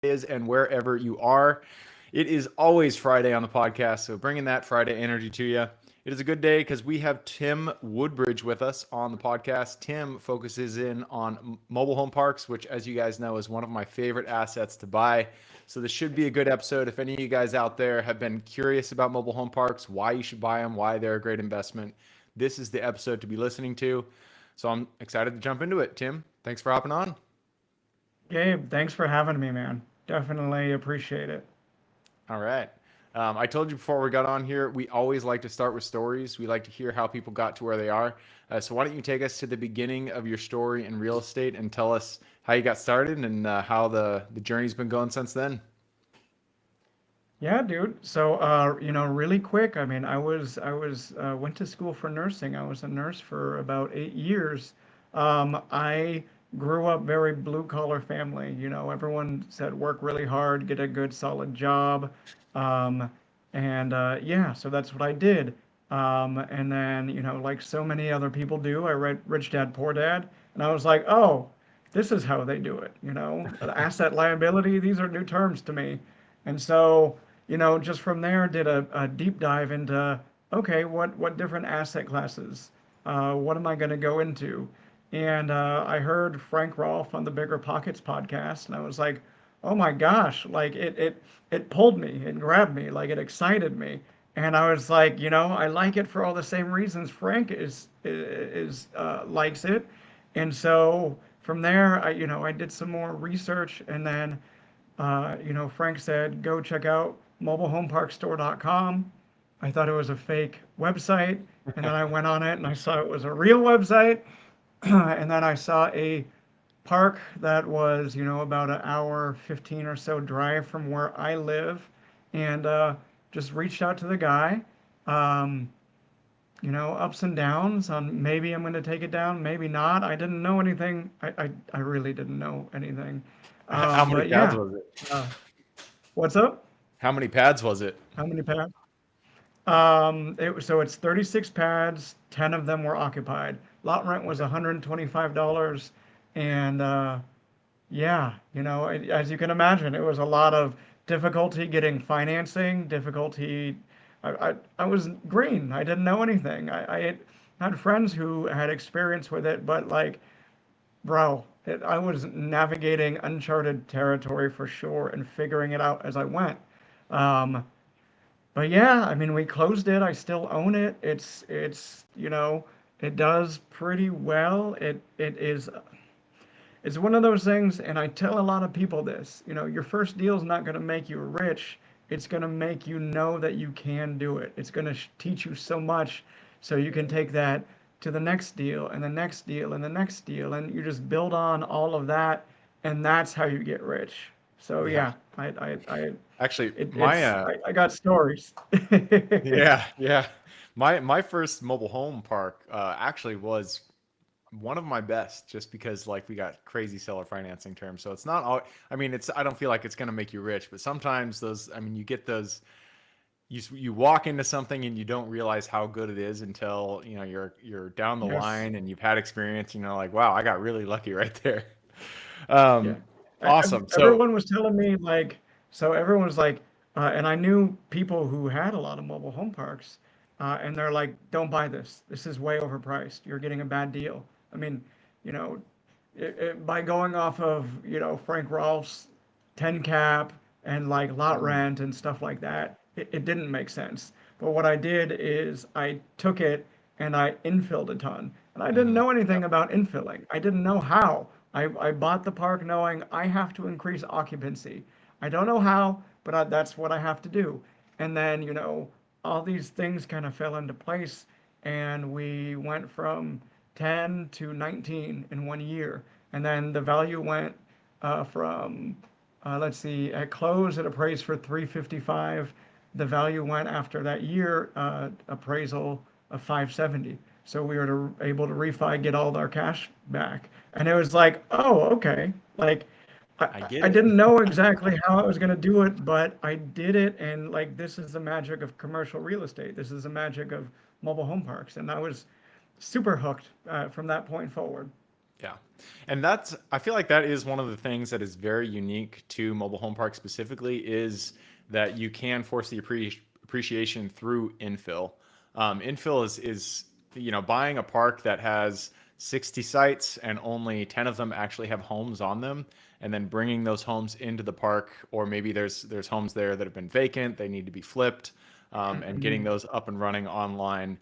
is and wherever you are. It is always Friday on the podcast, so bringing that Friday energy to you. It is a good day because we have Tim Woodbridge with us on the podcast. Tim focuses in on mobile home parks, which, as you guys know, is one of my favorite assets to buy. So this should be a good episode. If any of you guys out there have been curious about mobile home parks, why you should buy them, why they're a great investment, this is the episode to be listening to. So I'm excited to jump into it. Tim, thanks for hopping on. Gabe, thanks for having me, man. Definitely appreciate it. All right. I told you before we got on here, we always like to start with stories. We like to hear how people got to where they are. So why don't you take us to the beginning of your story in real estate and tell us how you got started and how the journey's been going since then? Yeah, dude. So, really quick. I mean, I went to school for nursing. I was a nurse for about 8 years. I grew up very blue collar family. Everyone said work really hard, get a good solid job, um, and yeah, so that's what I did. And then, like so many other people do, I read Rich Dad Poor Dad, and I was like, oh, this is how they do it. Asset liability. These are new terms to me, and so just from there, did a deep dive into, okay, what different asset classes, what am I going to go into? And I heard Frank Rolfe on the Bigger Pockets podcast, and I was like, oh my gosh, like it pulled me, it grabbed me, like it excited me, and I was like, I like it for all the same reasons Frank is likes it, and so from there, I did some more research, and then Frank said, go check out mobilehomeparkstore.com. I thought it was a fake website. And then I went on it and I saw it was a real website. And then I saw a park that was, about an hour, 15 or so drive from where I live. And just reached out to the guy. Um, Ups and downs on maybe I'm going to take it down, maybe not. I didn't know anything. I really didn't know anything. How many But pads yeah, was it? uh, what's up? How many pads was it? How many pads? So it's 36 pads, 10 of them were occupied. Lot rent was $125, and yeah, as you can imagine, it was a lot of difficulty getting financing, difficulty. I was green. I didn't know anything. I had friends who had experience with it, but like, bro, I was navigating uncharted territory for sure and figuring it out as I went. Um, but yeah, I mean, we closed it. I still own it. It does pretty well. It's one of those things, and I tell a lot of people this. Your first deal is not going to make you rich. It's going to make you know that you can do it. It's going to teach you so much, so you can take that to the next deal and the next deal and the next deal, and you just build on all of that, and that's how you get rich. So Yeah. yeah, Actually, it's I got stories. yeah. My first mobile home park actually was one of my best just because like we got crazy seller financing terms. So it's not all I mean it's I don't feel like it's going to make you rich, but sometimes those I mean you get those you walk into something and you don't realize how good it is until, you're down the Yes. line and you've had experience, like wow, I got really lucky right there. Yeah. Um awesome. So Everyone was telling me like, so everyone was like, and I knew people who had a lot of mobile home parks, and they're like, don't buy this. This is way overpriced. You're getting a bad deal. I mean, you know, by going off of, Frank Rolfe's 10 cap and like lot Mhm. rent and stuff like that, it didn't make sense. But what I did is I took it and I infilled a ton. And I didn't Mhm. know anything Yep. about infilling. I didn't know how. I bought the park knowing I have to increase occupancy. I don't know how, but that's what I have to do. And then, all these things kind of fell into place. And we went from 10 to 19 in 1 year. And then the value went from, let's see, at close it appraised for 355. The value went after that year appraisal of 570. So we were able to refi, get all our cash back. And it was like, oh, okay. Like, I I get it. didn't know exactly how I was going to do it, but I did it. And like, this is the magic of commercial real estate. This is the magic of mobile home parks. And I was super hooked from that point forward. Yeah. And that's, I feel like that is one of the things that is very unique to mobile home parks specifically, is that you can force the appreciation through infill. Infill is, buying a park that has 60 sites and only 10 of them actually have homes on them, and then bringing those homes into the park, or maybe there's homes there that have been vacant, they need to be flipped, and getting Mhm. those up and running online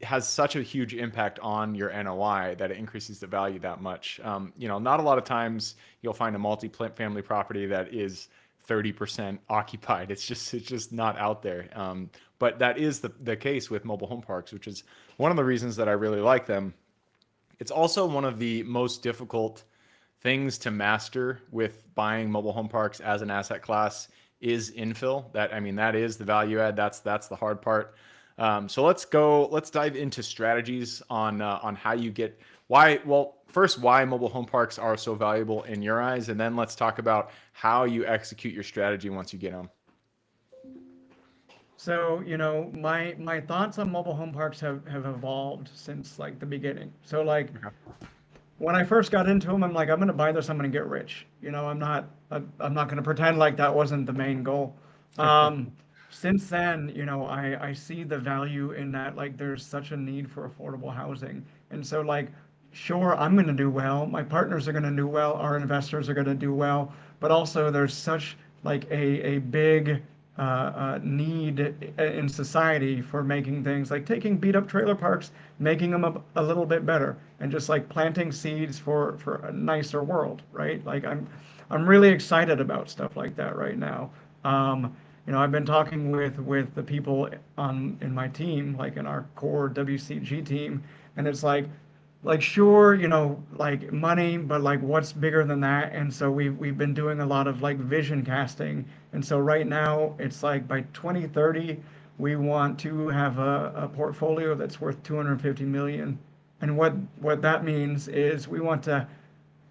has such a huge impact on your NOI that it increases the value that much. Not a lot of times you'll find a multi-family property that is 30% occupied. It's just not out there. But that is the case with mobile home parks, which is one of the reasons that I really like them. It's also one of the most difficult things to master with buying mobile home parks as an asset class is infill. That is the value add. That's the hard part. So let's dive into strategies on how you get why. Well, first, why mobile home parks are so valuable in your eyes, and then let's talk about how you execute your strategy once you get them. So, my thoughts on mobile home parks have evolved since like the beginning. So like Okay. when I first got into them, I'm like, I'm gonna buy this, I'm gonna get rich. I'm not gonna pretend like that wasn't the main goal. Um, since then, I see the value in that. Like, there's such a need for affordable housing, and so like, sure, I'm gonna do well. My partners are gonna do well. Our investors are gonna do well. But also, there's such like a big need in society for making things like taking beat up trailer parks, making them a little bit better, and just like planting seeds for a nicer world, right? Like I'm really excited about stuff like that right now. I've been talking with the people on in my team, like in our core WCG team, and it's like sure, like money, but like what's bigger than that? And so we've been doing a lot of like vision casting. And so right now it's like by 2030 we want to have a portfolio that's worth 250 million. And what that means is we want to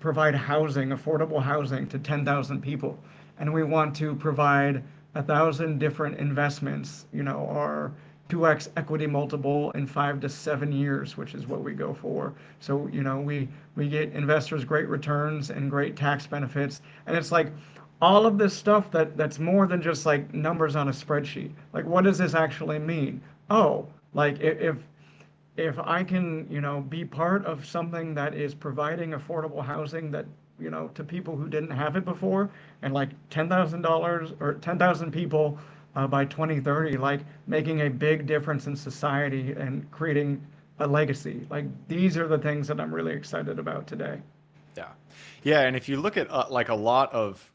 provide housing, affordable housing to 10,000 people. And we want to provide 1,000 different investments, our 2x equity multiple in 5 to 7 years, which is what we go for. So, we get investors great returns and great tax benefits. And it's like all of this stuff that's more than just like numbers on a spreadsheet. Like, what does this actually mean? Oh, like if I can, be part of something that is providing affordable housing that, to people who didn't have it before, and like $10,000 or 10,000 people by 2030, like making a big difference in society and creating a legacy. Like these are the things that I'm really excited about today. Yeah. Yeah. And if you look at like a lot of,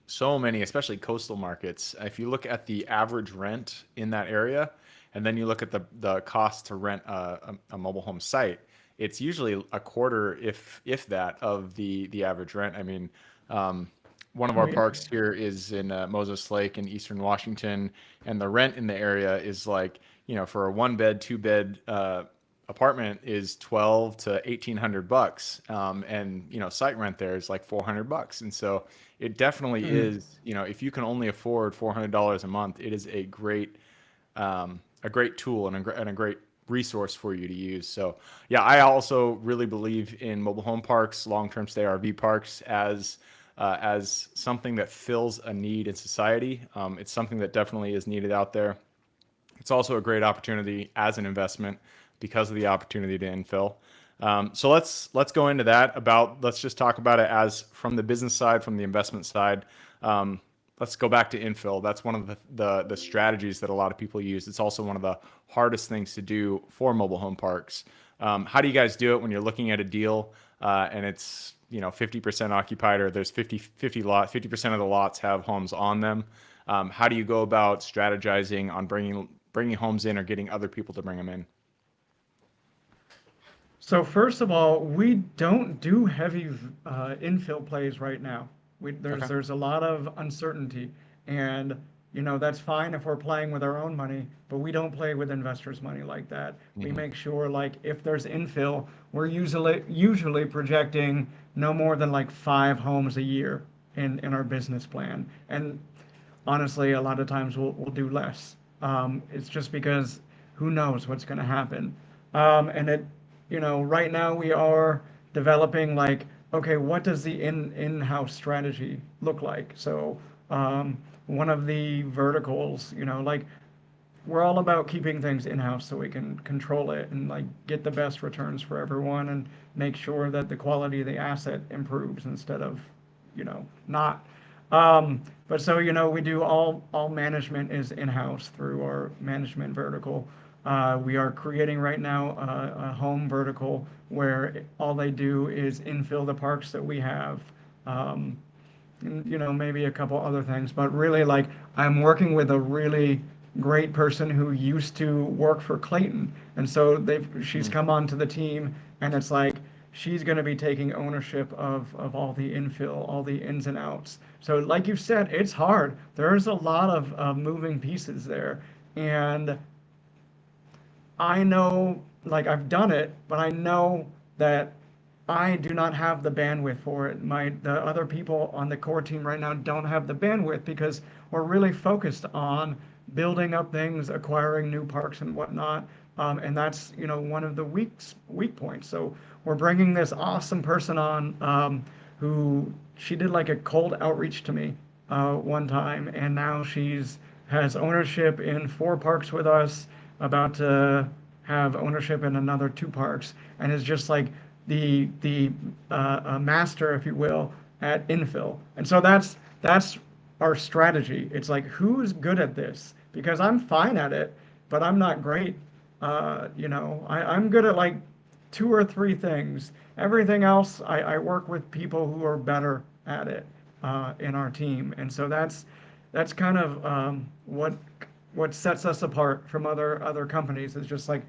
so many, especially coastal markets, if you look at the average rent in that area, and then you look at the cost to rent a mobile home site, it's usually a quarter, if that, of the average rent. Um, one of Oh our yeah. parks here is in Moses Lake in Eastern Washington, and the rent in the area is like, for a one bed, two bed apartment is 12 to 1800 bucks, and site rent there is like 400 bucks. And so it definitely Mhm. is, if you can only afford $400 a month, it is a great tool and a great resource for you to use. So yeah, I also really believe in mobile home parks, long-term stay RV parks as something that fills a need in society. It's something that definitely is needed out there. It's also a great opportunity as an investment because of the opportunity to infill. So let's go into that. Let's just talk about it as from the business side, from the investment side. Um, let's go back to infill. That's one of the strategies that a lot of people use. It's also one of the hardest things to do for mobile home parks. How do you guys do it when you're looking at a deal and it's 50% occupied, or there's 50% of the lots have homes on them? How do you go about strategizing on bringing homes in or getting other people to bring them in? So first of all, we don't do heavy infill plays right now. Okay. There's a lot of uncertainty, and that's fine if we're playing with our own money, but we don't play with investors' money like that. We Hmm. make sure like if there's infill, we're usually projecting no more than like 5 homes a year in our business plan, and honestly, a lot of times we'll do less. It's just because who knows what's going to happen. And right now we are developing like, okay, what does the in-house strategy look like? So um, one of the verticals, like we're all about keeping things in-house so we can control it and like get the best returns for everyone and make sure that the quality of the asset improves instead of, not. But so, we do all management is in-house through our management vertical. We are creating right now a home vertical where all they do is infill the parks that we have. Um, and, maybe a couple other things, but really like I'm working with a really great person who used to work for Clayton. And so she's Mm. come onto the team and it's like she's going to be taking ownership of all the infill, all the ins and outs. So like you said, it's hard. There's a lot of moving pieces there. And I know, like I've done it, but I know that I do not have the bandwidth for it. The other people on the core team right now don't have the bandwidth because we're really focused on building up things, acquiring new parks and whatnot. And that's, one of the weak points. So we're bringing this awesome person on who she did like a cold outreach to me one time, and now she's has ownership in 4 parks with us, about to have ownership in another 2 parks, and is just like the master, if you will, at infill. And so that's our strategy. It's like who's good at this? Because I'm fine at it, but I'm not great. I'm good at like 2 or 3 things. Everything else, I work with people who are better at it in our team, and so that's kind of what sets us apart from other companies. Is just like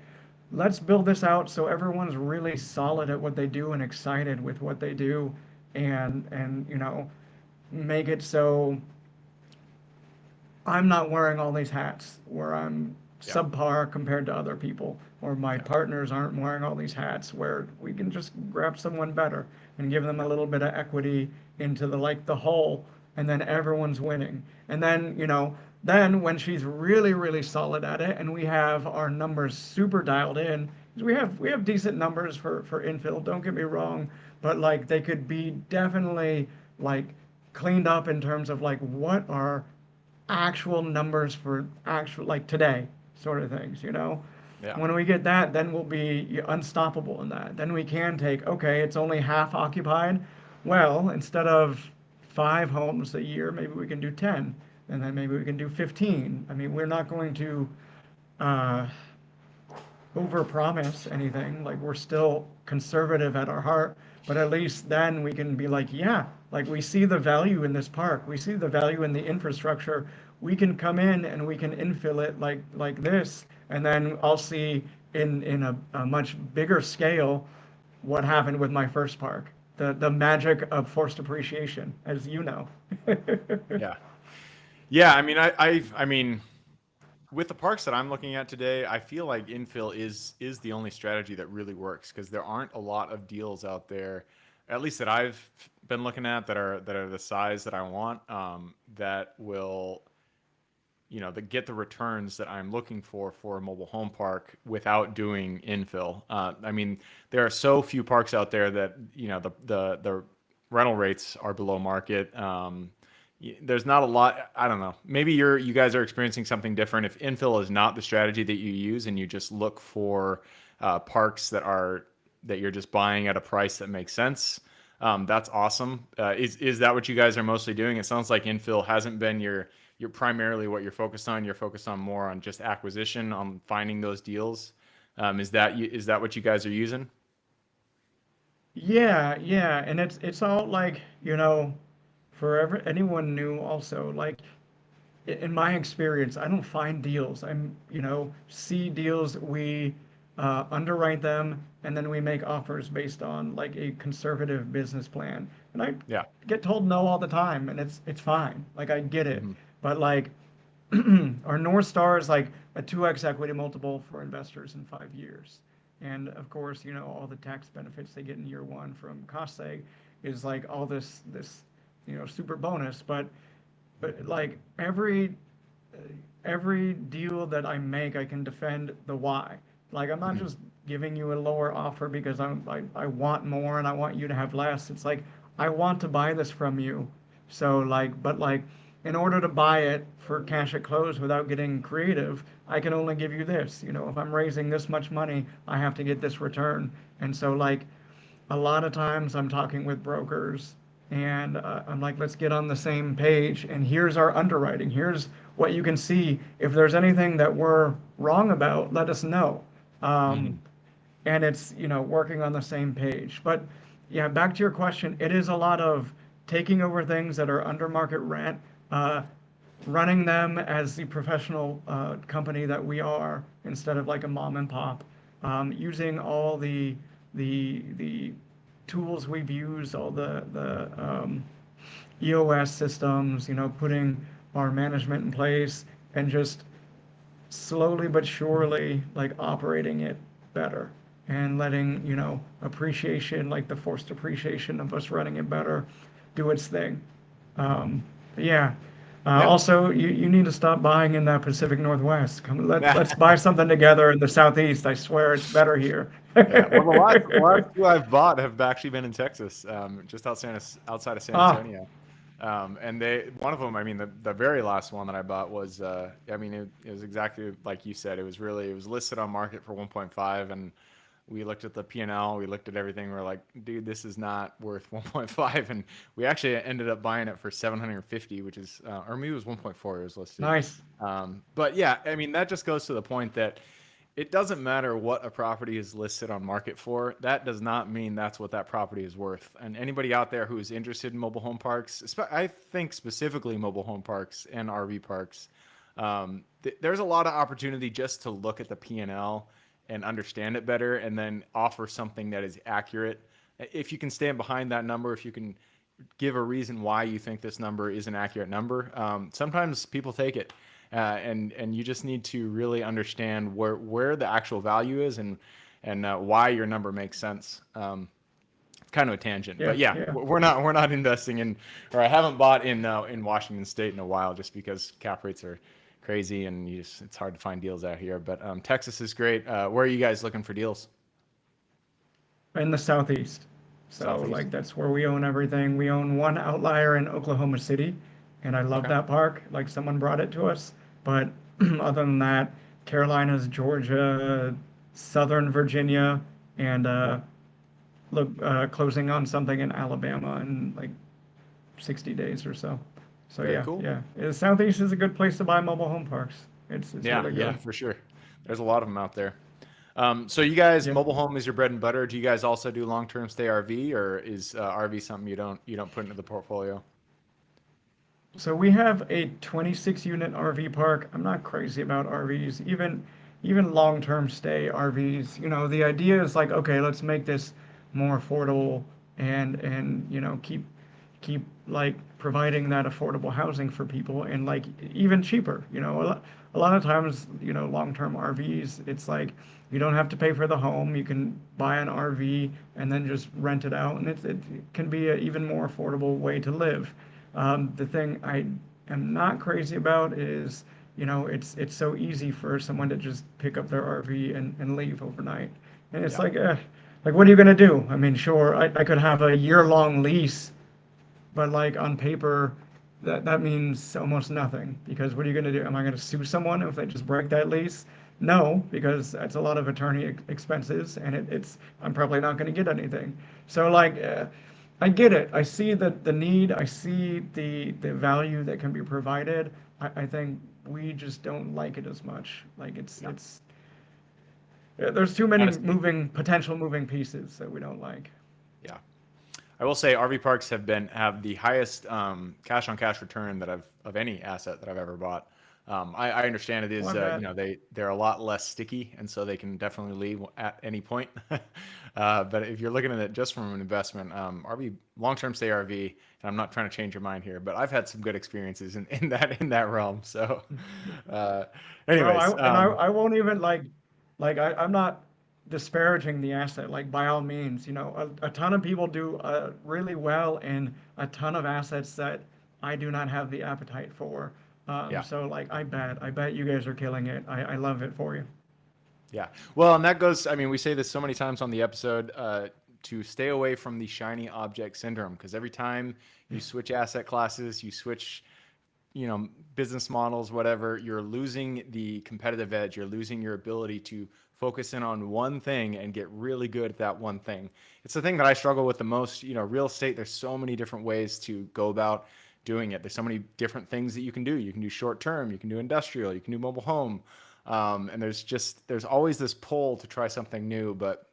let's build this out so everyone's really solid at what they do and excited with what they do, and make it so I'm not wearing all these hats where I'm Yeah. subpar compared to other people, or my Yeah. partners aren't wearing all these hats where we can just grab someone better and give them a Yeah. little bit of equity into the whole, and then everyone's winning. And then, then when she's really, really solid at it and we have our numbers super dialed in, 'cause we have decent numbers for infill, don't get me wrong, but like they could be definitely like cleaned up in terms of like what are actual numbers for actual like today sort of things. Yeah. When we get that, then we'll be unstoppable in that. Then we can take, okay, it's only half occupied. Well, instead of 5 homes a year, maybe we can do 10, and then maybe we can do 15. I mean, we're not going to uh, overpromise anything. Like we're still conservative at our heart, but at least then we can be like, yeah, like we see the value in this park. We see the value in the infrastructure. We can come in and we can infill it like this, and then I'll see in a much bigger scale what happened with my first park. The magic of forced appreciation, as you know. Yeah. Yeah. I mean, I mean, with the parks that I'm looking at today, I feel like infill is the only strategy that really works because there aren't a lot of deals out there, at least that I've been looking at that are the size that I want, that will, that get the returns that I'm looking for a mobile home park without doing infill. I mean, there are so few parks out there that the rental rates are below market. There's not a lot. I don't know. Maybe you guys are experiencing something different. If infill is not the strategy that you use, and you just look for parks that you're just buying at a price that makes sense, that's awesome. Is that what you guys are mostly doing? It sounds like infill hasn't been your primarily what you're focused on. You're focused on more on just acquisition, on finding those deals. Is that what you guys are using? Yeah, yeah, and it's all like, for anyone new also, like in my experience, I don't find deals. See deals, we underwrite them, and then we make offers based on like a conservative business plan. And I Yeah. get told no all the time, and it's fine. Like I get it, Hmm. but like our North Star is like a 2x equity multiple for investors in 5 years. And of course, all the tax benefits they get in year one from cost seg is like all this super bonus. But like every deal that I make, I can defend the why. Like I'm not Hmm. just giving you a lower offer because I want more and I want you to have less. It's like I want to buy this from you. So like, but like, in order to buy it for cash at close without getting creative, I can only give you this. You know, if I'm raising this much money, I have to get this return. And so like, a lot of times I'm talking with brokers and I'm like, let's get on the same page. And here's our underwriting. Here's what you can see. If there's anything that we're wrong about, let us know. Um, Mhm. and it's, working on the same page. But yeah, back to your question, it is a lot of taking over things that are under market rent, uh, running them as the professional company that we are instead of like a mom and pop, using all the tools we've used, all the EOS systems, putting our management in place and just slowly but surely like operating it better and letting, appreciation, like the forced appreciation of us running it better, do its thing. Um, but yeah. Yeah. Also, you need to stop buying in that Pacific Northwest. Let's buy something together in the Southeast. I swear it's better here. Yeah. Well, the last two I've bought have actually been in Texas, just outside of San Ah, Antonio. And one of them, I mean, the very last one that I bought was, I mean, it was exactly like you said. It was listed on market for 1.5, and we looked at the P&L, we looked at everything. We're like, dude, this is not worth 1.5, and we actually ended up buying it for 750, which is, or maybe it was 1.4. It was listed. nice. But yeah, I mean, that just goes to the point that it doesn't matter what a property is listed on market for. That does not mean that's what that property is worth. And anybody out there who is interested in mobile home parks, I think specifically mobile home parks and RV parks, there's a lot of opportunity just to look at the P&L and understand it better, and then offer something that is accurate. If you can stand behind that number, if you can give a reason why you think this number is an accurate number, sometimes people take it. And you just need to really understand where the actual value is, and why your number makes sense. Kind of a tangent, Yeah, but yeah, yeah. we're not investing in, or I haven't bought in Washington State in a while, just because cap rates are crazy and it's hard to find deals out here. But Texas is great. Where are you guys looking for deals? In the Southeast. So Southeast. like that's where we own everything. We own one outlier in Oklahoma City, and I love Okay. that park. Like someone brought it to us. But other than that, Carolinas, Georgia, Southern Virginia, and Yeah. look closing on something in Alabama in like 60 days or so. So Very yeah, cool. yeah. Southeast is a good place to buy mobile home parks. It's Yeah. really Yeah. good. For sure. There's a lot of them out there. So you guys, Yeah. mobile home is your bread and butter. Do you guys also do long-term stay RV, or is RV something you don't put into the portfolio? So we have a 26 unit RV park. I'm not crazy about RVs, even long-term stay RVs. The idea is like, okay, let's make this more affordable and keep like providing that affordable housing for people and like even cheaper. A lot of times, long-term RVs, it's like you don't have to pay for the home. You can buy an RV and then just rent it out, and it can be an even more affordable way to live. The thing I am not crazy about is, it's so easy for someone to just pick up their RV and leave overnight. And it's Yeah. like, what are you gonna do? I mean, sure, I could have a year-long lease, but like on paper, that means almost nothing because what are you gonna do? Am I gonna sue someone if they just break that lease? No, because that's a lot of attorney expenses, and it's I'm probably not gonna get anything. So like, I get it. I see the need. I see the value that can be provided. I think we just don't like it as much. Like Yeah. there's too many Honestly, potential moving pieces that we don't like. yeah. I will say RV parks have the highest cash on cash return that I've of any asset that I've ever bought. I understand it Well, I is, bet. they're a lot less sticky, and so they can definitely leave at any point. But if you're looking at it just from an investment, RV long term stay RV, and I'm not trying to change your mind here, but I've had some good experiences in that realm. So, uh, Well, anyways, I won't even like I'm not disparaging the asset. Like by all means, a ton of people do really well in a ton of assets that I do not have the appetite for. yeah. So like I bet you guys are killing it. I love it for you. Yeah. Well, and that goes, I mean, we say this so many times on the episode, to stay away from the shiny object syndrome, because every time you switch asset classes, you switch, business models, whatever, you're losing the competitive edge. You're losing your ability to focus in on one thing and get really good at that one thing. It's the thing that I struggle with the most. Real estate, there's so many different ways to go about doing it. There's so many different things that you can do. You can do short term, you can do industrial, you can do mobile home. And there's always this pull to try something new, but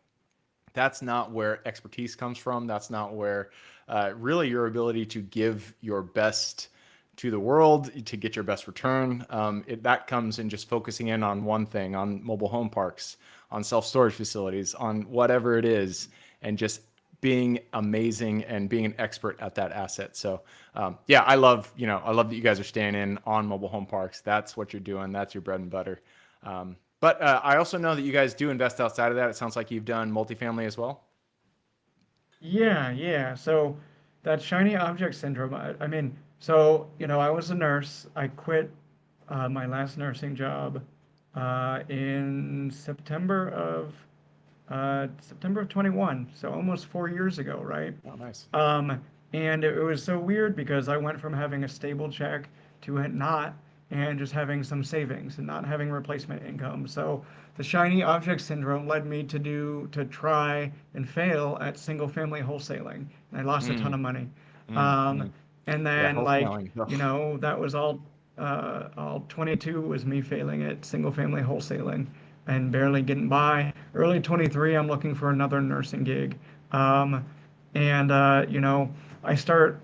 that's not where expertise comes from. That's not where really your ability to give your best to the world to get your best return. That comes in just focusing in on one thing, on mobile home parks, on self-storage facilities, on whatever it is, and just being amazing and being an expert at that asset. So yeah, I love that you guys are staying in on mobile home parks. That's what you're doing. That's your bread and butter. But I also know that you guys do invest outside of that. It sounds like you've done multifamily as well. Yeah, yeah. So that shiny object syndrome, I mean, so, I was a nurse. I quit my last nursing job in September of 21, so almost 4 years ago, right? Oh, nice. Um, and it was so weird because I went from having a stable check to it not, and just having some savings and not having replacement income. So the shiny object syndrome led me to try and fail at single family wholesaling, and I lost a ton Mm, of money. mm, Um, mm. and Yeah, then like, wholesaling. Ugh. that was all 22 was me failing at single family wholesaling and barely getting by. Early 23, I'm looking for another nursing gig. Um, and I start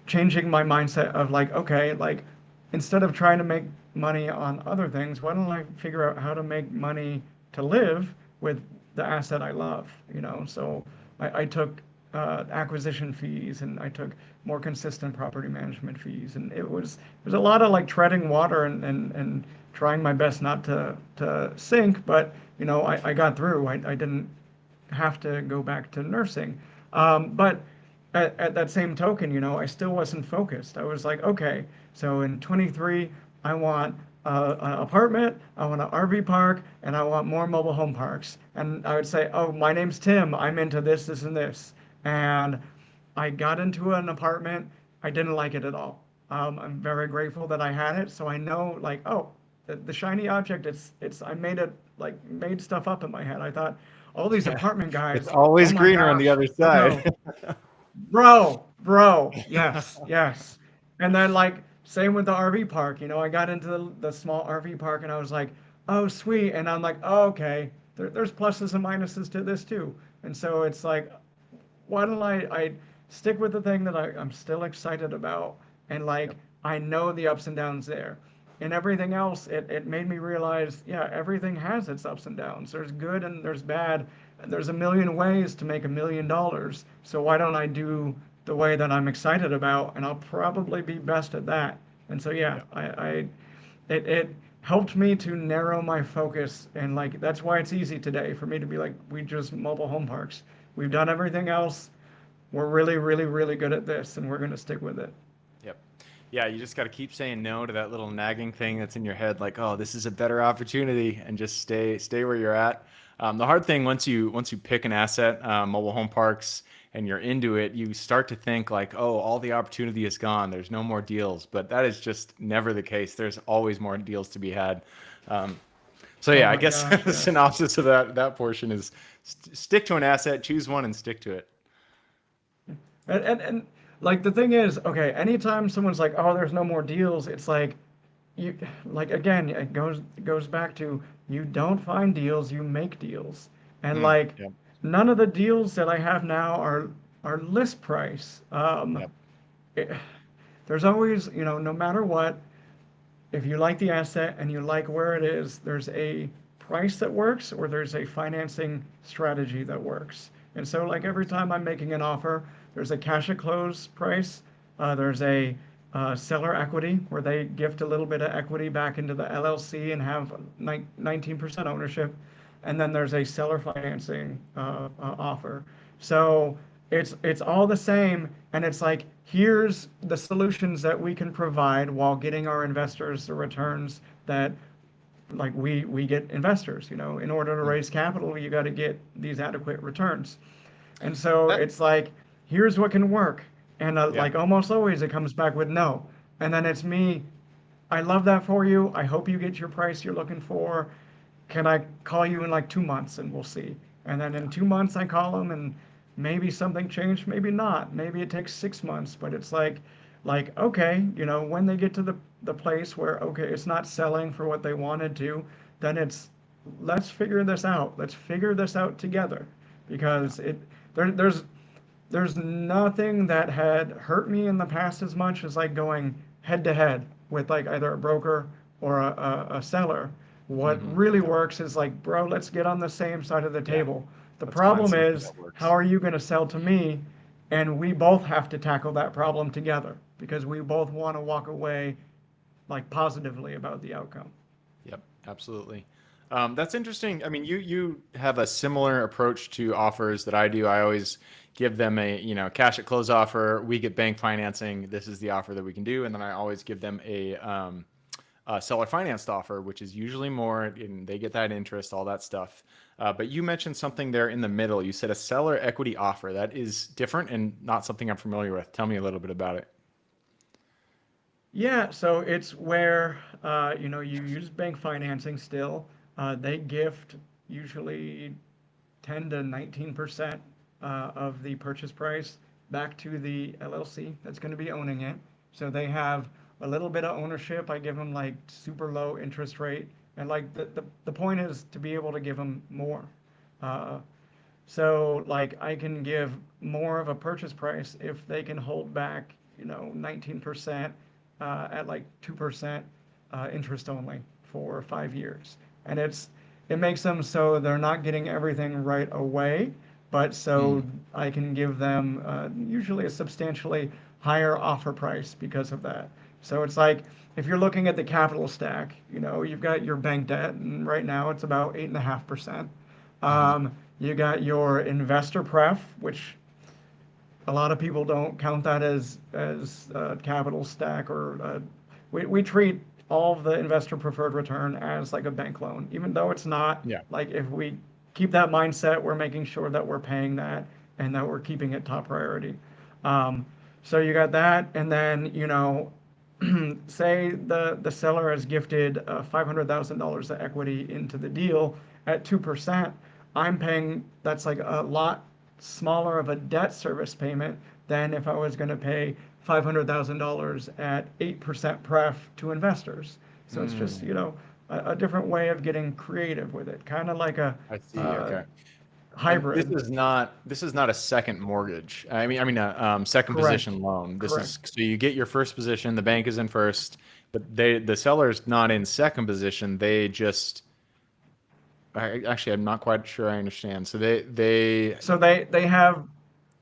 changing my mindset of like, okay, like instead of trying to make money on other things, why don't I figure out how to make money to live with the asset I love, So I took acquisition fees, and I took more consistent property management fees, and it was a lot of like treading water, and trying my best not to sink, but I got through. I didn't have to go back to nursing. But at that same token, I still wasn't focused. I was like, okay, so in 23, I want an apartment, I want an RV park, and I want more mobile home parks. And I would say, oh, my name's Tim. I'm into this, this, and this. And I got into an apartment. I didn't like it at all. I'm very grateful that I had it. So I know, like, oh, the shiny object, I made it, like, made stuff up in my head. I thought, all these Yeah. apartment It's guys, oh always my greener on the gosh, other side. bro, bro, yes, yes. And then like same with the RV park, I got into the small RV park, and I was like, oh sweet, and I'm like, oh, okay, there's pluses and minuses to this too. And so it's like, why don't I stick with the thing that I'm still excited about, and like Yep. I know the ups and downs there. And everything else, it made me realize, yeah, everything has its ups and downs. There's good and there's bad, and there's a million ways to make $1 million. So why don't I do the way that I'm excited about, and I'll probably be best at that. And so yeah, Yep. it helped me to narrow my focus, and like that's why it's easy today for me to be like, we just mobile home parks. We've Yep. done everything else. We're really, really, really good at this, and we're going to stick with it. Yep. Yeah, you just got to keep saying no to that little nagging thing that's in your head, like, oh, this is a better opportunity, and just stay where you're at. The hard thing once you pick an asset, mobile home parks, and you're into it, you start to think like, oh, all the opportunity is gone. There's no more deals, but that is just never the case. There's always more deals to be had. Um, so Oh yeah, I my guess gosh, the yes. synopsis of that portion is stick to an asset, choose one, and stick to it. And like the thing is, okay, anytime someone's like, oh, there's no more deals, it's like, you, like again, it goes back to, you don't find deals, you make deals. And Mm, like yep. none of the deals that I have now are list price. Yep. It, there's always, no matter what, if you like the asset and you like where it is, there's a price that works, or there's a financing strategy that works. And so, like every time I'm making an offer, there's a cash at close price, there's a seller equity where they gift a little bit of equity back into the LLC and have 19% ownership, and then there's a seller financing offer. So it's all the same, and it's like, here's the solutions that we can provide while getting our investors the returns that like we get investors. In order to raise capital, you got to get these adequate returns. And so That, it's like, here's what can work. And yeah. like almost always it comes back with no. And then it's me, I love that for you. I hope you get your price you're looking for. Can I call you in like 2 months and we'll see? And then in 2 months I call them and maybe something changed, maybe not. Maybe it takes 6 months, but it's like, okay, when they get to the place where, okay, it's not selling for what they wanted to, then it's, let's figure this out. Let's figure this out together Yeah. because there's nothing that had hurt me in the past as much as like going head to head with like either a broker or a seller. What really Yeah. works is like, bro, let's get on the same side of the Yeah. table. The Let's find problem something is, that how works. are you going to sell to me? And we both have to tackle that problem together because we both want to walk away like positively about the outcome. Yep, absolutely. That's interesting. I mean, you have a similar approach to offers that I do. I always give them a cash at close offer. We get bank financing. This is the offer that we can do, and then I always give them a seller financed offer, which is usually more, and they get that interest, all that stuff. But you mentioned something there in the middle. You said a seller equity offer. That is different and not something I'm familiar with. Tell me a little bit about it. Yeah, so it's where you use bank financing still. They gift usually 10 to 19% of the purchase price back to the LLC that's going to be owning it. So they have a little bit of ownership. I give them like super low interest rate. And like the point is to be able to give them more. Uh, so like I can give more of a purchase price if they can hold back, 19% at like 2% interest only for 5 years. And it makes them so they're not getting everything right away, but so Mm. I can give them usually a substantially higher offer price because of that. So it's like if you're looking at the capital stack, you've got your bank debt, and right now it's about 8.5%. Hmm. You got your investor pref, which a lot of people don't count that as capital stack or we treat all of the investor preferred return as like a bank loan, even though it's not. Yeah. Like if we keep that mindset, we're making sure that we're paying that and that we're keeping it top priority. Um, so you got that, and then say the seller has gifted $500,000 of equity into the deal at 2%. I'm paying, that's like a lot smaller of a debt service payment than if I was going to pay $500,000 at 8% pref to investors. So it's just, Mm. a different way of getting creative with it, kind of like a I see. uh, Okay. And hybrid. this is not a second mortgage. I mean a second Correct. position loan. This is Correct. so you get your first position. The bank is in first, but the seller's not in second position. They just actually I'm not quite sure I understand. So they So they have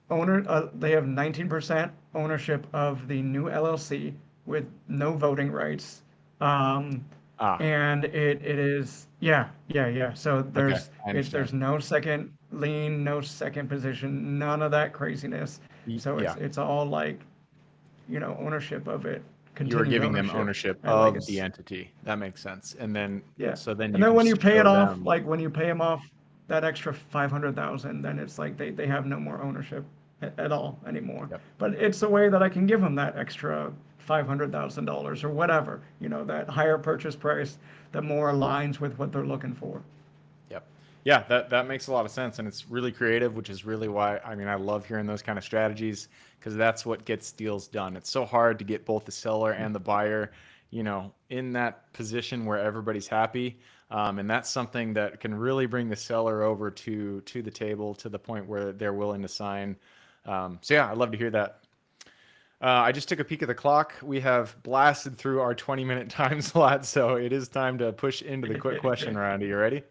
19% ownership of the new LLC with no voting rights. Um, ah and it is, yeah, yeah, yeah. So okay, I there's understand. no second lien, no second position, none of that craziness. So it's Yeah, it's all like, ownership of it, you are continued giving them ownership ownership and of the legacy. entity. That makes sense. And then Yeah. so then And you then can when you pay it show off, them. like when you pay them off that extra 500,000, then it's like they have no more ownership at all anymore. Yep. But it's a way that I can give them that extra $500,000 or whatever, that higher purchase price that more aligns with what they're looking for. Yep. Yeah, that makes a lot of sense, and it's really creative, which is really why I mean I love hearing those kind of strategies because that's what gets deals done. It's so hard to get both the seller and the buyer, in that position where everybody's happy, and that's something that can really bring the seller over to the table to the point where they're willing to sign. So yeah, I'd love to hear that. I just took a peek at the clock. We have blasted through our 20-minute time slot, so it is time to push into the quick question round. Are you ready?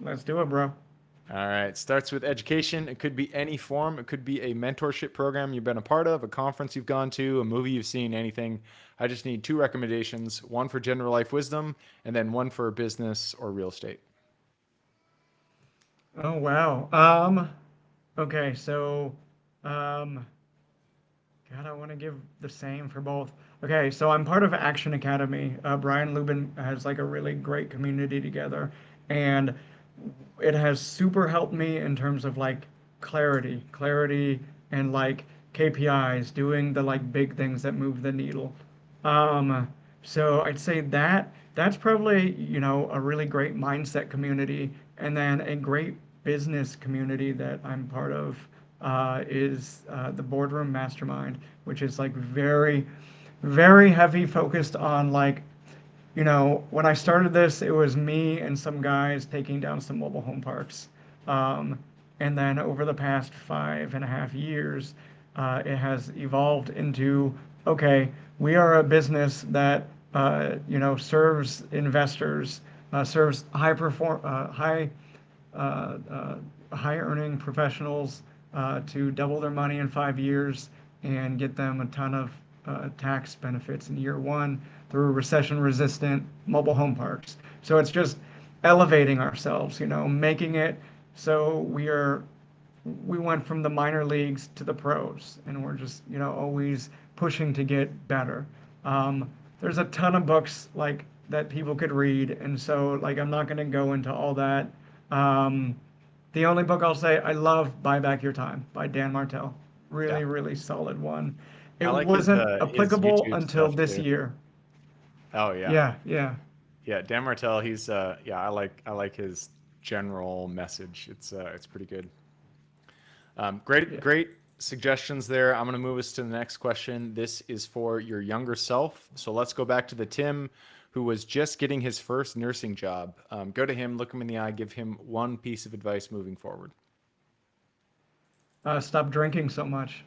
Let's do it, bro. All right. Starts with education. It could be any form. It could be a mentorship program you've been a part of, a conference you've gone to, a movie you've seen, anything. I just need two recommendations, one for general life wisdom and then one for business or real estate. Oh, wow. Okay, so, um, God, I want to give the same for both. Okay, so I'm part of Action Academy. Brian Lubin has like a really great community together, and it has super helped me in terms of like clarity, and like KPIs, doing the like big things that move the needle. Um, so I'd say that that's probably, a really great mindset community, and then a great business community that I'm part of is the Boardroom Mastermind, which is like very, very heavy focused on like, when I started this, it was me and some guys taking down some mobile home parks. Um, and then over the past 5.5 years, it has evolved into, okay, we are a business that, serves investors, serves uh, uh, high earning professionals to double their money in 5 years and get them a ton of tax benefits in year one through recession resistant mobile home parks. So it's just elevating ourselves, making it so we went from the minor leagues to the pros, and we're just, always pushing to get better. Um, there's a ton of books like that people could read, and so like I'm not going to go into all that. Um, the only book I'll say I love, Buy Back Your Time by Dan Martell. Yeah, Really, really solid one. It I like wasn't his applicable YouTube until stuff this too. year. Oh yeah, Yeah, yeah, yeah. Dan Martell, he's yeah, I like his general message. It's pretty good. Great, yeah. great suggestions there. I'm going to move us to the next question. This is for your younger self. So let's go back to the Tim who was just getting his first nursing job. Go to him, look him in the eye, give him one piece of advice moving forward. Stop drinking so much.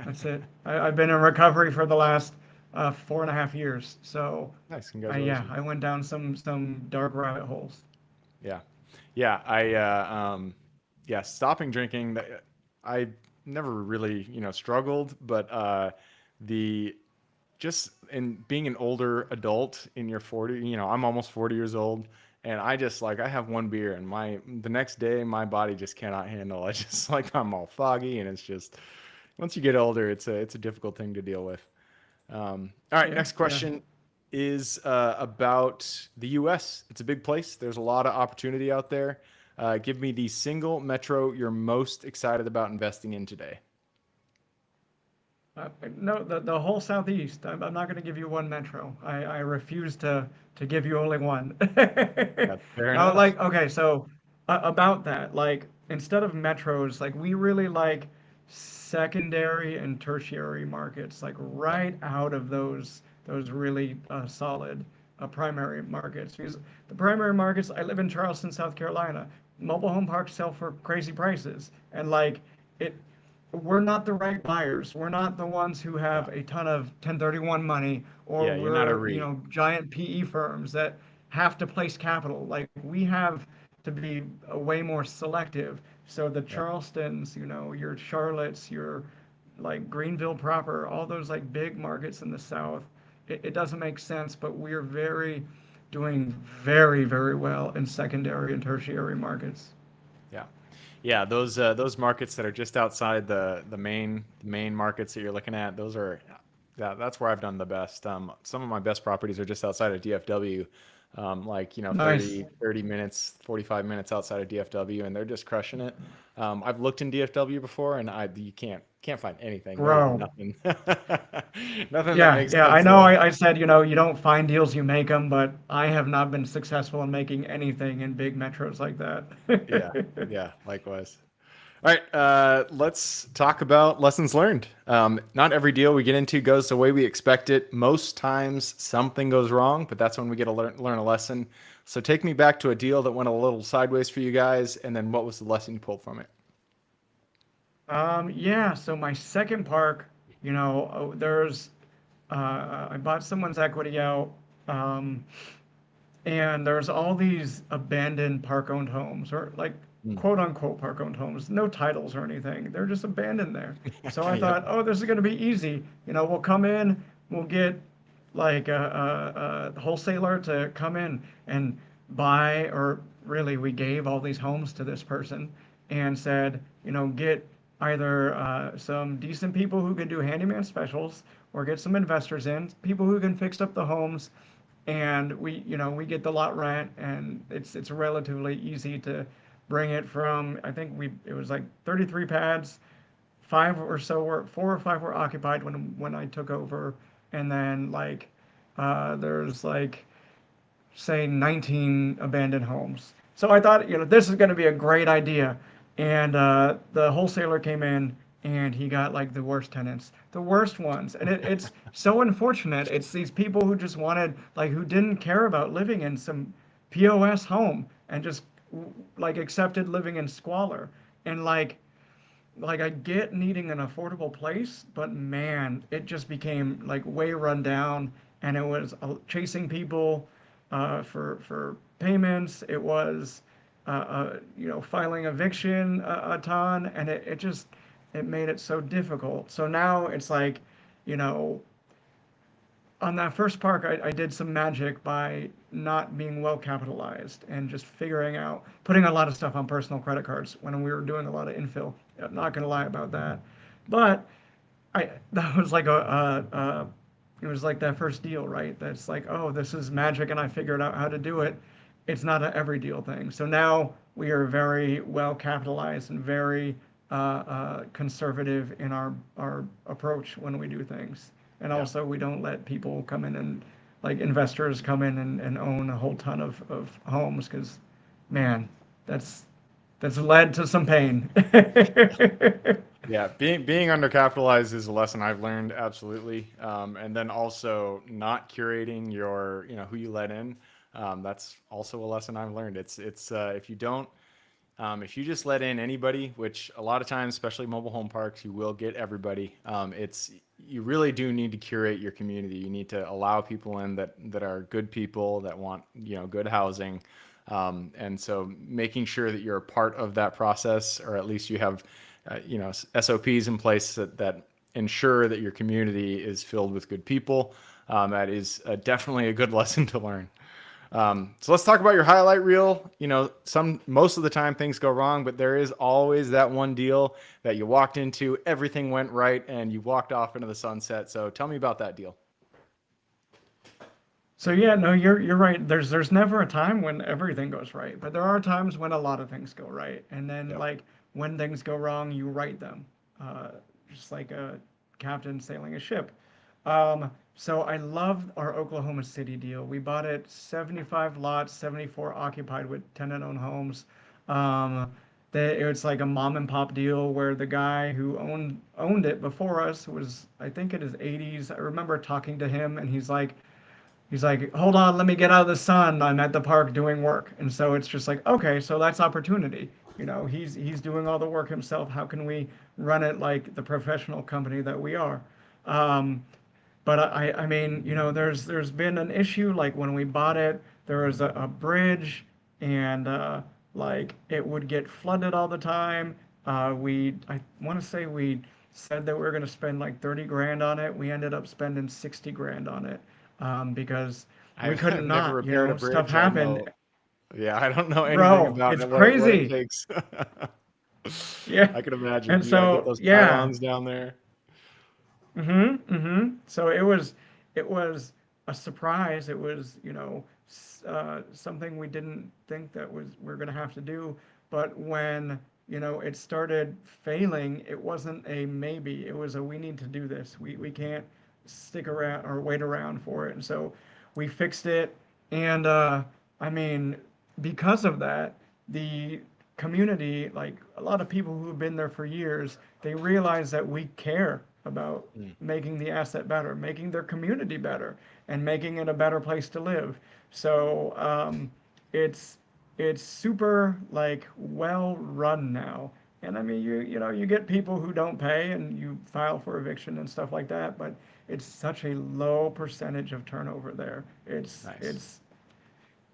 That's it. I've been in recovery for the last 4.5 years. So, Nice, yeah, congratulations. I went down some dark rabbit holes. Yeah, yeah. Yeah, stopping drinking. I never really, struggled, but the just in being an older adult in your 40, I'm almost 40 years old, and I just like I have one beer and the next day my body just cannot handle. I just like I'm all foggy, and it's just once you get older, it's a difficult thing to deal with. All right, Yeah, next yeah. question is about the U.S. It's a big place. There's a lot of opportunity out there. Give me the single metro you're most excited about investing in today. No, the whole Southeast. I'm not going to give you one metro. I refuse to give you only one. Yeah, fair No, enough. like, okay, so about that, like, instead of metros, like, we really like secondary and tertiary markets, like, Yeah, right out of those really solid primary markets. Because the primary markets, I live in Charleston, South Carolina. Mobile home parks sell for crazy prices, and like, it we're not the right buyers. We're not the ones who yeah, have a ton of 1031 money, or yeah. You're not a we're, REIT. giant PE firms that have to place capital. Like we have to be way more selective. So the Yeah, Charlestons, your Charlottes, your like Greenville proper, all those like big markets in the South, it doesn't make sense, but we're doing very, very well in secondary and tertiary markets. yeah. Yeah, those markets that are just outside the main markets that you're looking at, those are yeah, that's where I've done the best. Some of my best properties are just outside of DFW, like Nice. 30 minutes, 45 minutes outside of DFW, and they're just crushing it. I've looked in DFW before, and I you can't find anything. There's Bro. nothing, nothing that Yeah, makes yeah, I sense know there. I said, you don't find deals, you make them, but I have not been successful in making anything in big metros like Yeah, that. yeah, likewise. All right, let's talk about lessons learned. Not every deal we get into goes the way we expect it. Most times something goes wrong, but that's when we get to learn a lesson. So take me back to a deal that went a little sideways for you guys, and then what was the lesson you pulled from it? Yeah, so my second park, I bought someone's equity out, um, and there's all these abandoned park-owned homes, or like Mm. quote unquote park-owned homes, no titles or anything. They're just abandoned there. So I Yep. thought, oh, this is going to be easy. We'll come in, we'll get like a wholesaler to come in and buy, or really, we gave all these homes to this person and said, get either some decent people who can do handyman specials or get some investors in, people who can fix up the homes, and we get the lot rent, and it's relatively easy to bring it from. I think we it was like 33 pads, four or five were occupied when I took over, and then like there's like say 19 abandoned homes. So I thought, this is going to be a great idea. And the wholesaler came in and he got like the worst tenants, the worst ones. And it's so unfortunate. It's these people who just wanted, like, who didn't care about living in some POS home and just like accepted living in squalor. And like I get needing an affordable place, but man, it just became like way run down, and it was chasing people for payments. It was filing eviction a ton, and it just it made it so difficult. So now it's like, you know, on that first park, I did some magic by not being well capitalized and just figuring out, putting a lot of stuff on personal credit cards when we were doing a lot of infill. I'm not gonna lie about that, but I that was like it was like that first deal, right? That's like, oh, this is magic, and I figured out how to do it. It's not a every deal thing. So now we are very well capitalized and very conservative in our approach when we do things. And Yeah. also, we don't let people come in and like investors come in and own a whole ton of homes because, man, that's that's led to some pain. Yeah, being undercapitalized is a lesson I've learned absolutely, and then also not curating your, who you let in. That's also a lesson I've learned. It's if you don't, if you just let in anybody, which a lot of times, especially mobile home parks, you will get everybody. It's you really do need to curate your community. You need to allow people in that are good people that want good housing, and so making sure that you're a part of that process, or at least you have SOPs in place that ensure that your community is filled with good people. That is definitely a good lesson to learn. So let's talk about your highlight reel. Most of the time things go wrong, but there is always that one deal that you walked into, everything went right, and you walked off into the sunset. So tell me about that deal. So yeah, no, you're right. There's never a time when everything goes right, but there are times when a lot of things go right, and then Yep. like when things go wrong, you right them, uh, just like a captain sailing a ship. So I loved our Oklahoma City deal. We bought it 75 lots, 74 occupied with tenant-owned homes. Um, it was like a mom and pop deal where the guy who owned it before us was, I think, in his 80s. I remember talking to him, and he's like, hold on, let me get out of the sun. I'm at the park doing work. And so it's just like, okay, so that's opportunity. He's doing all the work himself. How can we run it like the professional company that we are? Um, but I mean, there's been an issue like when we bought it, there was a bridge, and like it would get flooded all the time. I want to say we said that we were going to spend like 30 grand on it. We ended up spending 60 grand on it because we I've couldn't never not, repaired a stuff bridge. I happened. know. Yeah, I don't know anything Bro, about it's it. What it crazy. takes. Yeah. I can imagine. And You got to get so, those yeah. pylons down there. So it was a surprise. It was, something we didn't think that we're gonna have to do. But when, it started failing, it wasn't a maybe. It was a we need to do this. We can't stick around or wait around for it. And so we fixed it. And I mean, because of that, the community, like a lot of people who have been there for years, they realize that we care about Mm, making the asset better, making their community better, and making it a better place to live. So it's it's super like well run now. And I mean, you get people who don't pay and you file for eviction and stuff like that, but it's such a low percentage of turnover there. It's nice. it's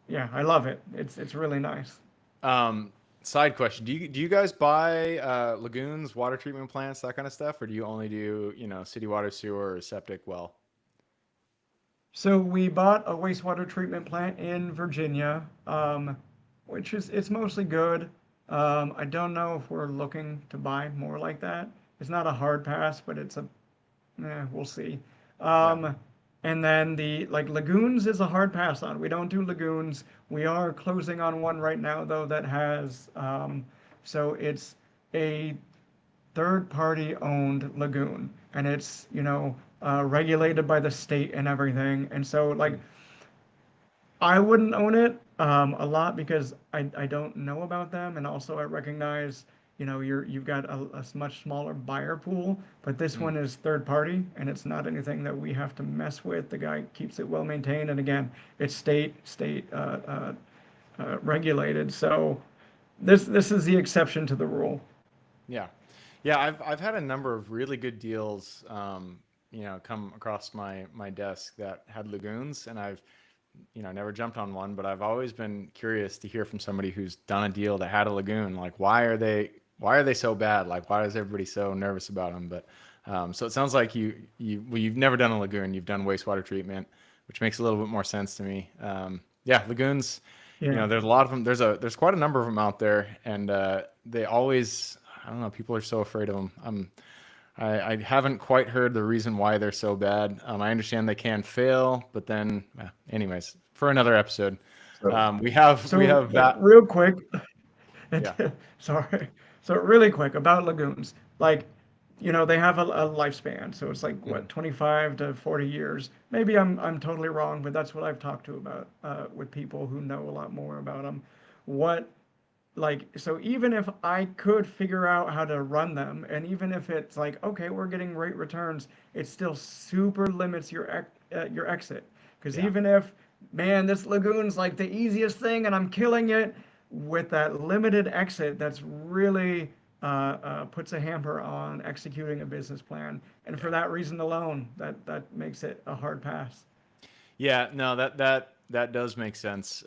yeah, I love it. It's really nice. Um, Side question: Do you guys buy lagoons, water treatment plants, that kind of stuff, or do you only do city water, sewer, or septic well? So we bought a wastewater treatment plant in Virginia, which is it's mostly good. I don't know if we're looking to buy more like that. It's not a hard pass, but we'll see. Yeah. Um, and then the like lagoons is a hard pass on. We don't do lagoons. We are closing on one right now though that has so it's a third party owned lagoon and it's regulated by the state and everything. And so like I wouldn't own it a lot because I don't know about them, and also I recognize you've got a much smaller buyer pool, but this Mm. one is third party, and it's not anything that we have to mess with. The guy keeps it well maintained, and again, it's state regulated. So this is the exception to the rule. Yeah. Yeah, I've had a number of really good deals, come across my desk that had lagoons, and I've never jumped on one, but I've always been curious to hear from somebody who's done a deal that had a lagoon. Like, why are they so bad? Like, why is everybody so nervous about them? But so it sounds like you've never done a lagoon. You've done wastewater treatment, which makes a little bit more sense to me. Yeah, lagoons. Yeah. There's a lot of them. There's quite a number of them out there, and they always. I don't know. People are so afraid of them. I haven't quite heard the reason why they're so bad. I understand they can fail, but then, anyways, for another episode, So we have that. real quick, Yeah. sorry. So really quick about lagoons, like, they have a lifespan. So it's like Mhm. what, 25 to 40 years. Maybe I'm totally wrong, but that's what I've talked to about with people who know a lot more about them. What so even if I could figure out how to run them, and even if it's like, okay, we're getting great returns, it still super limits your exit. Because Yeah. even if, man, this lagoon's like the easiest thing and I'm killing it, with that limited exit, that's really puts a hamper on executing a business plan. And for Yeah. that reason alone, that makes it a hard pass. Yeah, no, that does make sense,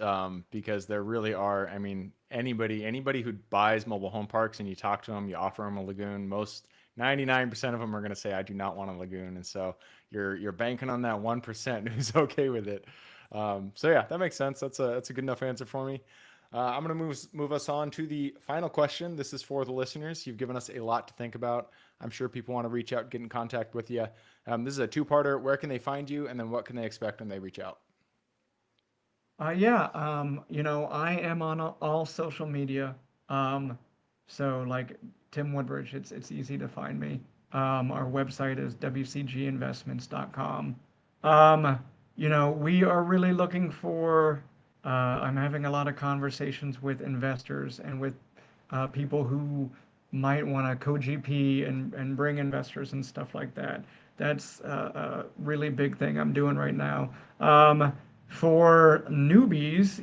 because there really are. I mean, anybody who buys mobile home parks and you talk to them, you offer them a lagoon, most 99% of them are going to say, "I do not want a lagoon," and so you're banking on that 1% who's okay with it. So yeah, that makes sense. That's a good enough answer for me. I'm going to move us on to the final question. This is for the listeners. You've given us a lot to think about. I'm sure people want to reach out, get in contact with you. This is a two-parter. Where can they find you, and then what can they expect when they reach out? Yeah, I am on all social media. Um, so like Tim Woodbridge, it's easy to find me. Our website is wcginvestments.com. We are really looking for, I'm having a lot of conversations with investors and with people who might want to co-GP and bring investors and stuff like that. That's a really big thing I'm doing right now. For newbies,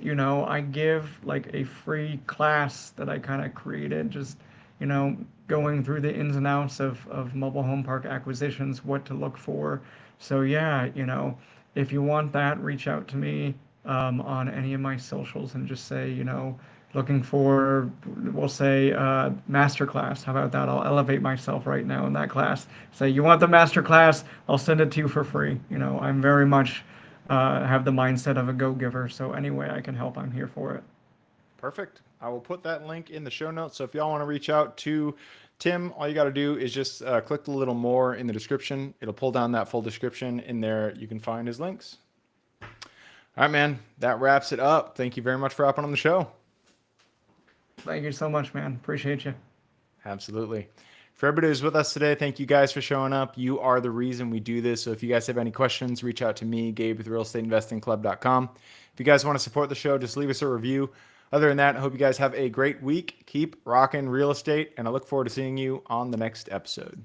I give like a free class that I kind of created, just, you know, going through the ins and outs of mobile home park acquisitions, what to look for. So yeah, if you want that, reach out to me on any of my socials and just say, looking for, we'll say, master class. How about that? I'll elevate myself right now in that class. Say, you want the master class? I'll send it to you for free. I'm very much have the mindset of a go-giver. So any way I can help, I'm here for it. Perfect. I will put that link in the show notes. So if y'all want to reach out to Tim, all you got to do is just click the little more in the description. It'll pull down that full description. In there, you can find his links. All right, man. That wraps it up. Thank you very much for hopping on the show. Thank you so much, man. Appreciate you. Absolutely. For everybody who's with us today, thank you guys for showing up. You are the reason we do this. So if you guys have any questions, reach out to me, Gabe with realestateinvestingclub.com. If you guys want to support the show, just leave us a review. Other than that, I hope you guys have a great week. Keep rocking real estate, and I look forward to seeing you on the next episode.